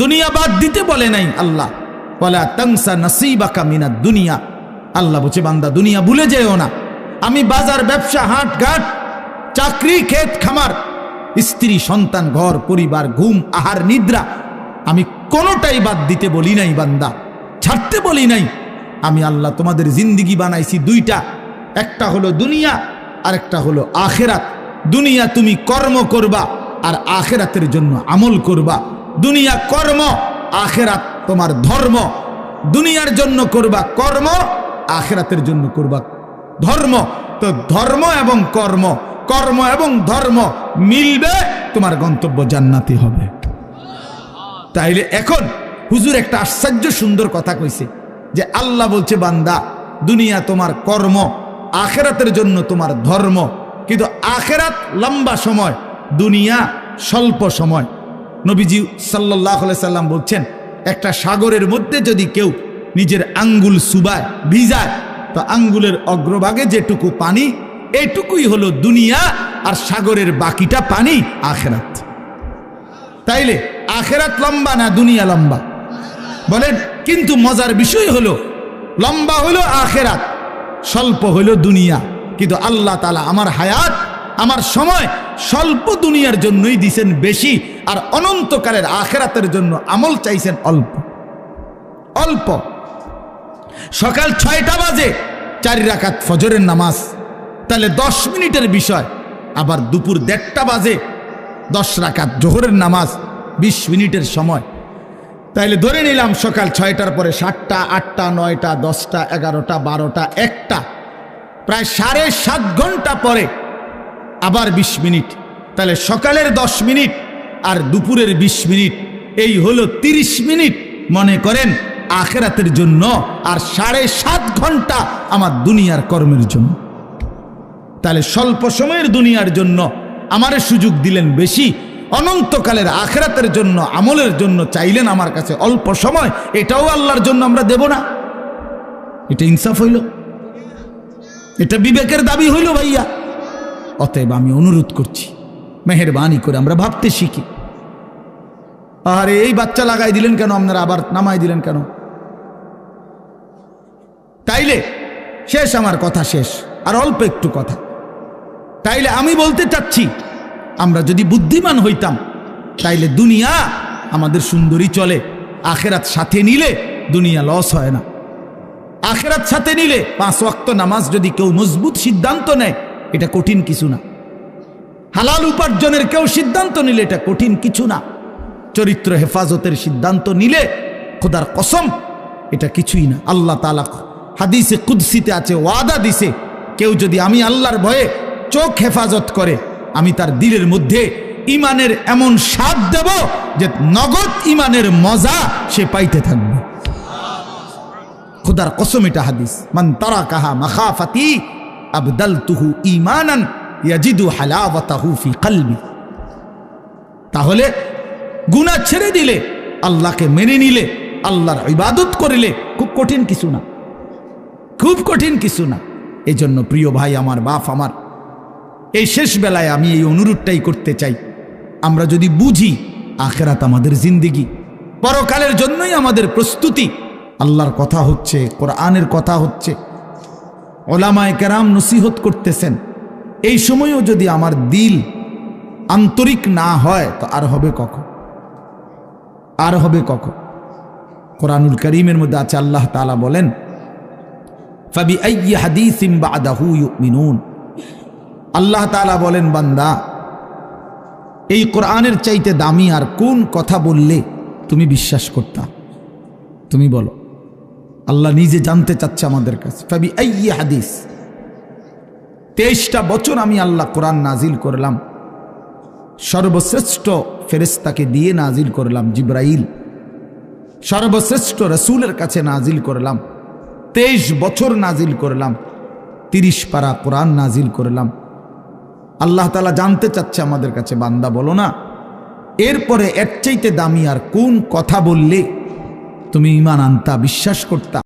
দুনিয়া বাদ দিতে বলে নাই আল্লাহ, ওয়ালা তানসা নাসিবাকা মিনাদ দুনিয়া। আল্লাহ বলছে বান্দা দুনিয়া ভুলে যেও না। আমি বাজার, ব্যবসা, হাট ঘাট, চাকরি, ক্ষেত খামার, স্ত্রী, সন্তান, ঘর পরিবার, ঘুম, আহার, নিদ্রা, আমি কোনোটাই বাদ দিতে বলি নাই বান্দা, ছাড়তে বলি নাই। আমি আল্লাহ তোমাদের জিন্দিগি বানাইছি দুইটা, একটা হলো দুনিয়া আর একটা হলো আখেরাত। দুনিয়া তুমি কর্ম করবা আর আখেরাতের জন্য আমল করবা। দুনিয়া কর্ম, আখেরাত তোমার ধর্ম। দুনিয়ার জন্য করবা কর্ম, আখেরাতের জন্য করবা ধর্ম। তো ধর্ম এবং কর্ম, কর্ম এবং ধর্ম মিলবে, তোমার গন্তব্য জান্নাতি হবে। তাইলে এখন হুজুর একটা আশ্চর্য সুন্দর কথা কইছে যে আল্লাহ বলছে বান্দা দুনিয়া তোমার কর্ম, আখেরাতের জন্য তোমার ধর্ম। কিন্তু আখেরাত লম্বা সময়, দুনিয়া স্বল্প সময়। নবীজি সাল্লাল্লাহু আলাইহি সাল্লাম বলছেন একটা সাগরের মধ্যে যদি কেউ নিজের আঙ্গুল চুবায়, ভিজায়, তো আঙ্গুলের অগ্রভাগে যেটুকু পানি, এইটুকুই হলো দুনিয়া, আর সাগরের বাকিটা পানি আখেরাত। তাইলে আখেরাত লম্বা না দুনিয়া লম্বা বলেন? কিন্তু মজার বিষয় হলো লম্বা হলো আখেরাত, স্বল্প হলো দুনিয়া। কিন্তু আল্লাহ তাআলা আমার হায়াত, আমার সময় স্বল্প দুনিয়ার জন্যই দিছেন বেশি, আর অনন্তকালের আখেরাতের জন্য আমল চাইছেন অল্প অল্প। সকাল 6টা বাজে 4 রাকাত ফজরের নামাজ, তাহলে 10 মিনিটের বিষয়। আবার দুপুর 1:30টা বাজে 10 রাকাত জোহরের নামাজ, 20 মিনিটের সময়। তাইলে ধরে নিলাম সকাল 6টার পরে 7টা, 8টা, 9টা, 10টা, 11টা, 12টা, 1টা, প্রায় 7.5 ঘন্টা পরে আবার 20 মিনিট। তাহলে সকালের 10 মিনিট আর দুপুরের 20 মিনিট, এই হলো 30 মিনিট মনে করেন আখেরাতের জন্য, আর 7.5 ঘন্টা আমার দুনিয়ার কর্মের জন্য। তাহলে স্বল্প সময়ের দুনিয়ার জন্য আমারে সুযোগ দিলেন বেশি, অনন্তকালের আখেরাতের জন্য আমলের জন্য চাইলেন আমার কাছে অল্প সময়। এটাও আল্লাহর জন্য আমরা দেব না? এটা ইনসাফ হইল? এটা বিবেকের দাবি হইল ভাইয়া? অতএব আমি অনুরোধ করছি, মেহেরবানি করে আমরা ভাবতে শিখি। আরে এই বাচ্চা লাগাই দিলেন কেন আপনারা, আবার নামাই দিলেন কেন? তাইলে শেষ, আমার কথা শেষ, আর অল্প একটু কথা। তাইলে আমি বলতে চাচ্ছি, আমরা যদি বুদ্ধিমান হইতাম তাইলে দুনিয়া আমাদের সুন্দরী চলে, আখেরাত সাথে নিলে দুনিয়া লস হয় না। আখেরাত সাথে নিলে 5 ওয়াক্ত নামাজ যদি কেউ মজবুত সিদ্ধান্ত নেয়, এটা কঠিন কিছু না। হালাল উপার্জনের কেউ সিদ্ধান্ত নিলে এটা কঠিন কিছু না। চরিত্র হেফাজতের সিদ্ধান্ত নিলে খোদার কসম এটা কিছুই না। আল্লাহ তাআলা হাদিসে কুদসিতে আছে, ওয়াদা দিছে, কেউ যদি আমি আল্লাহর ভয়ে চোখ হেফাজত করে, আমি তার দিলের মধ্যে ইমানের এমন স্বাদ দেব যে নগদ ইমানের মজা সে পাইতে থাকবে। খোদার কসম এটা হাদিস। মান তারাকাহা মাখাফাতি আবদালতুহু ঈমানান ইয়াজিদু হালাওয়াতাহু ফি কলবি। তাহলে গুনাহ ছেড়ে দিলে, আল্লাহকে মেনে নিলে, আল্লাহর ইবাদত করিলে খুব কঠিন কিছু না, খুব কঠিন কিছু না। এজন্য প্রিয় ভাই আমার, বাপ আমার, এই শেষ বেলায় আমি এই অনুরোধটাই করতে চাই, আমরা যদি বুঝি আখেরাত আমাদের জিন্দিগি, পরকালের জন্যই আমাদের প্রস্তুতি। আল্লাহর কথা হচ্ছে, কোরআনের কথা হচ্ছে, ওলামায়ে কেরাম নসিহত করতেছেন, এই সময়ও যদি আমার দিল আন্তরিক না হয় তো আর হবে কখন? আর হবে কখন? কোরআনুল কারীমের মধ্যে আছে, আল্লাহ তাআলা বলেন, ফাবিআইয়ি হাদিসিন বা'দাহু ইউমিনুন। আল্লাহ তাআলা বলেন, বান্দা এই কোরআনের চাইতে দামি আর কোন কথা বললে তুমি বিশ্বাস করতা? তুমি বলো। আল্লাহ নিজে জানতে চাচ্ছে আমাদের কাছে। ফাবিআইয়ি হাদিস, 23টা বছর আমি আল্লাহ কোরআন নাজিল করলাম, সর্বশ্রেষ্ঠ ফেরেশতাকে দিয়ে নাজিল করলাম, জিবরাইল, সর্বশ্রেষ্ঠ রাসূলের কাছে নাজিল করলাম, 23 বছর নাজিল করলাম, 30 পারা কোরআন নাজিল করলাম। আল্লাহ তাআলা জানতে চাচ্ছে আমাদের কাছে, বান্দা বলো না এরপরে এর চাইতে দামি আর কোন কথা বললে তুমি ঈমান আনতা, বিশ্বাস করতা?